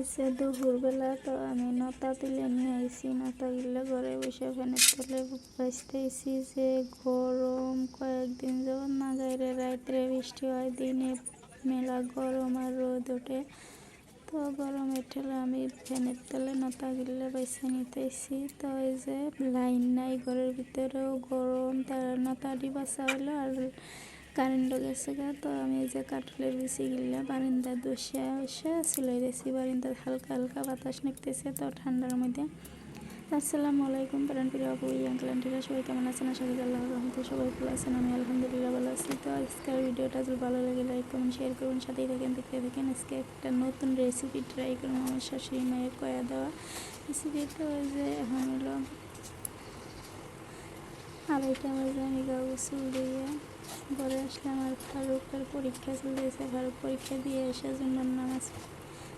আইসে দুপুরবেলা। তো আমি নতা তুলে নিয়ে আইসি। নতাগুলো ঘরে বসে ফ্যানের তলে বাঁচতেছি যে গরম। কয়েকদিন যখন না গাইরে রাত্রে বৃষ্টি হয়, দিনে মেলা গরম আর রোদ ওঠে। তো গরমের ঠেলে আমি ফ্যানের তলে নতাগুলো বাইসে নিতেছি। তো এই যে লাইন নাই, ঘরের ভিতরেও গরম, তার নতাটি বাসা হলো আর কারেন্টও গেছে গা। তো আমি এই যে কাঠলের বিচি গিলা বারিন্দা বসে বসে চলে গেছি। বারিন্দার হালকা হালকা বাতাস নিতেছে তো ঠান্ডার মধ্যে। আসসালামু আলাইকুম প্রিয় আপু আঙ্কেল আন্টিরা, সবাই কেমন আছেন? আশা করি আল্লাহর রহমতে সবাই ভালো আছেন। আমি আলহামদুলিল্লাহ ভালো আছি। তো আজকের ভিডিওটা যদি ভালো লাগে লাইক কমেন্ট শেয়ার করুন, সাথেই থাকেন, দেখতে থাকেন। আজকে একটা নতুন রেসিপি ট্রাই করুন, আমার শাশুড়ি মায়ের কয়া দেওয়া রেসিপি। তো ওই যে এখন হলো 2:30 বাজে। আমি গা গোসল দিয়ে ঘরে আসলাম আর ফারুকের পরীক্ষা চলতেছে। ফারুক পরীক্ষা দিয়ে এসে জন্য নামাজ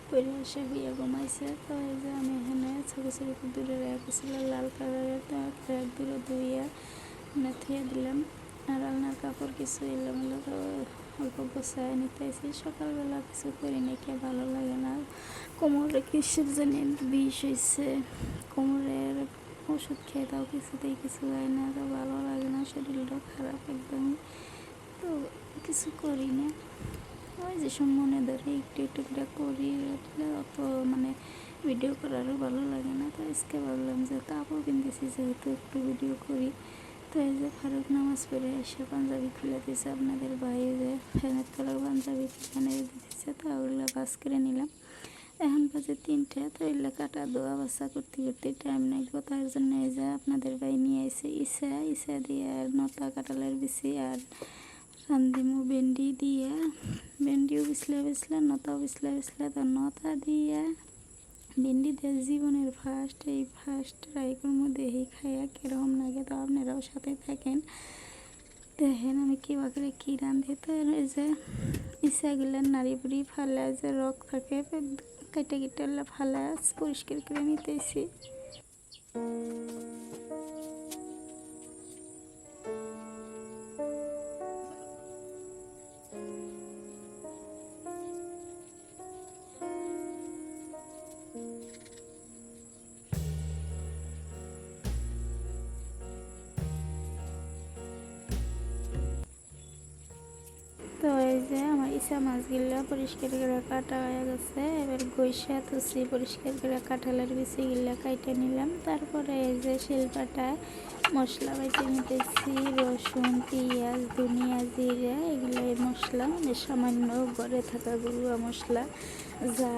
পড়ে এসে হইয়া ঘুমাইছে। তো এই যে আমি এখানে ছোটো ছোটো দূরে রেখেছিল লাল কালারের, তো এক দূরে ধুইয়া থুয়ে দিলাম। আর আলনার কাপড় কিছু এলোমেলো, তো অল্প গোছায় নিতেছি। সকালবেলা কিছু করি নাকি ভালো লাগে না। কোমরে কিসের জন্য বিষ হয়েছে, কোমরের ওষুধ খেয়ে তাও কিছুতেই কিছু হয় না। তো ভালো লাগে না, শরীরটা খারাপ একদমই। তো কিছু করি না, ওই যেসব মনে ধরে একটু একটু করে করি। অত ভিডিও করারও ভালো লাগে না। তো আজকে ভাবলাম যে কাপড় কিনতেছি যেহেতু একটু ভিডিও করি। তো এই যে ফারুক নামাজ পড়ে এসে পাঞ্জাবি খুলে দিয়েছে। আপনাদের ভাই যে ফ্যানের তলার পাঞ্জাবি খুলে দিতেছে, তো ওগুলো বাস করে নিলাম। এখন বাজে 3টে। তো এগুলো কাটা ধোয়া বাসা করতে করতে টাইম লাগবে। তার জন্য এই যে আপনাদের ভাই নিয়ে এসে ইসা দিয়ে আর নতা কাঁঠালের বিচি আর রান্দিমু ভেন্ডি দিয়ে। ভেন্ডিও বিছলে নতাও বিছলে তো নতা দিয়ে ভেন্ডি দিয়ে জীবনের ফার্স্ট ট্রাইকের মধ্যে এই খাইয়া কীরকম লাগে। তো আপনারাও সাথে থাকেন, দেখেন আমি কিবা করে কী রান্ধি। তো এই যে ইসাগুলার নাড়ি বুড়ি ফালা যে রক থাকে কেটে কেটে ফালা পরিষ্কার করে নিতেছি। তো এই যে আমার ইসা মাছগুলো পরিষ্কার করে কাটা হয়ে গেছে। এবার গইসা তুসি পরিষ্কার করে কাঁঠালের বিচিগুলো কাইটে নিলাম। তারপরে এই যে শিলপাটায় মশলা বাইটে নিতেছি। রসুন, পেঁয়াজ, ধনিয়া, জিরা, এগুলো মশলা সামান্য ঘরে থাকা গুঁড়া মশলা, যা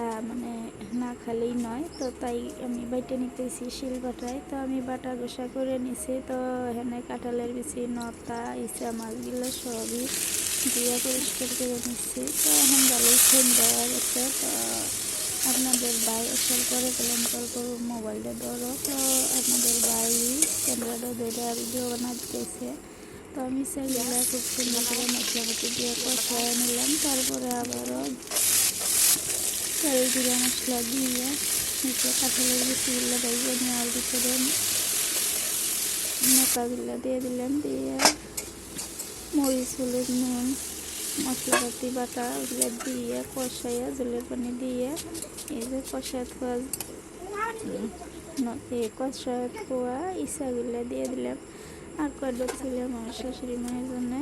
না খালেই নয়। তো তাই আমি বাইটে নিতেছি শিলপাটায়। তো আমি বাটা ঘষা করে নিছি। তো এখানে কাঁঠালের বিচি, নতা, ইসা মাছগুলো সবই দিয়ে পরিষ্কার করে নিচ্ছি। তো এখন ভালোই ঠান্ডা হয়ে গেছে। তো আপনাদের ভাই এসব করে পেলাম তারপর মোবাইলটা ধরো। তো আপনাদের ভাই ক্যামেরাটা ধরে ভিডিও বানাতেছে। তো আমি সেগুলো খুব সুন্দর করে মশলাপাতি দিয়ে কষায় নিলাম। তারপরে আবারও তেল জিরা মশলা দিয়ে নিচে কাঁঠালের বিচিগুলো ভেজে নেওয়ার ভিতরে নৌকাগুলো দিয়ে দিলাম। দিয়ে মরিচ, হলুদ, নুন, মশলাপাতি বাটা ওগুলো দিয়ে কষাইয়া জলের পানি দিয়ে এই যে কষায় ধোয়া ইসাগুলো দিয়ে দিলাম। আর কয়েকটা ছিল আমার শাশুড়ি মায়ের জন্য।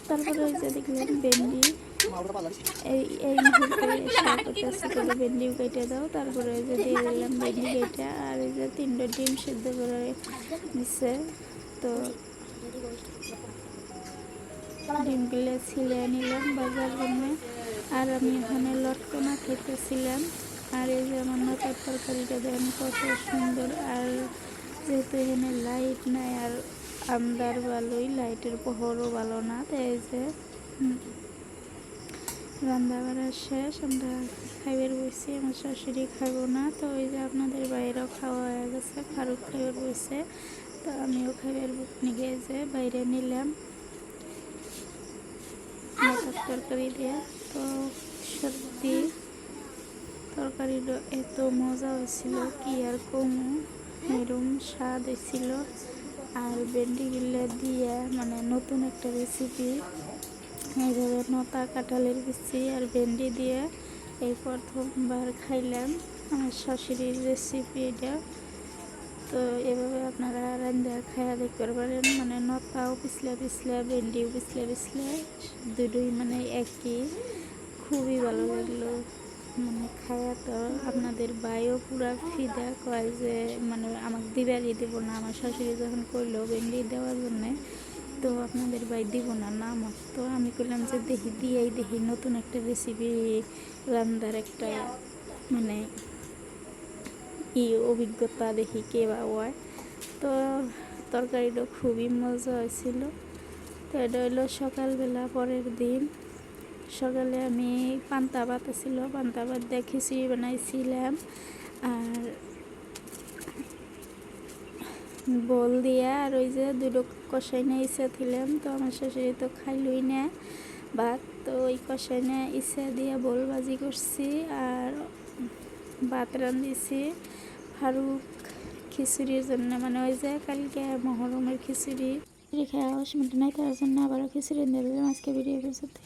তারপরে ওই যে দেখলাম ভেন্ডি, এই মুহূর্তে করে ভেন্ডিও কেটে দাও। তারপরে ওই যে দিয়ে দিলাম ভেন্ডি কেটে। আর এই যে 3টা ডিম সেদ্ধ করে দিচ্ছে। তো ডিমগুলো ছিলে নিলাম বাজার জন্য। আর আমি এখানে লটকনা খেতেছিলাম। আর এই যে আমার নতার তরকারিটা দেখেন কত সুন্দর। আর যেহেতু এখানে লাইট নাই আর আন্দার ভালোই, লাইটের প্রহরও ভালো না। তো এই যে রান্না বাড়া শেষ, আমরা খাইবার বসছি। আমার শাশুড়ি খাবো না। তো ওই যে আপনাদের বাইরেও খাওয়া হয়ে গেছে, ফারুক খাইবার বসছে। তো আমিও খাইবার নিয়ে যে বাইরে নিলাম নতার তরকারি দিয়ে। তো সত্যি তরকারিটা এত মজা হয়েছিল কি আর কমু, এরম স্বাদ হয়েছিল। আর ভেন্ডিগুলো দিয়ে নতুন একটা রেসিপি, এইভাবে নতা কাঁঠালের বিচি আর ভেন্ডি দিয়ে এই প্রথমবার খাইলাম আমার শাশুড়ির রেসিপি এটা। তো এভাবে আপনারা রান্না খায়া দেখতে পারেন, মানে নতাও পিছলে পিছলে, ভেন্ডিও পিছলে পিছলে, দুটোই মানে একই, খুবই ভালো লাগলো। মানে খায়া তো আপনাদের ভাইও পুরা ফিদা, কয় যে মানে আমাকে দিবারই দেবো না। আমার শাশুড়ি যখন করলো ভেন্ডি দেওয়ার জন্যে, তো আপনাদের ভাই দিব না নামক, তো আমি করলাম যে দেখি দিয়েই দেখি নতুন একটা রেসিপি রান্নার একটা মানে অভিজ্ঞতা দেখি কে বা হয়। তো তরকারিটা খুবই মজা হয়েছিল। তো এটা হলো সকালবেলা পরের দিন। সকালে আমি পান্তা ভাত ছিল, পান্তা ভাত দিয়ে খিচুড়ি বানাইছিলাম আর বল দিয়া, আর ওই যে দুটো কষাই না ইচ্ছা দিলাম। তো আমার শাশুড়ি তো খাইলই না ভাত, তো ওই কষাই না ইচ্ছা দিয়ে বল ভাজি করছি আর ভাত রান্ধিছি ফারুক খিচুড়ির জন্য, মানে ওই যে কালকে মহরমের খিচুড়ি খাওয়া অসুবিধা নাই, তার জন্য আবারও খিচুড়ি দিয়ে দিলাম। আজকে ভিডিও পর্যন্ত।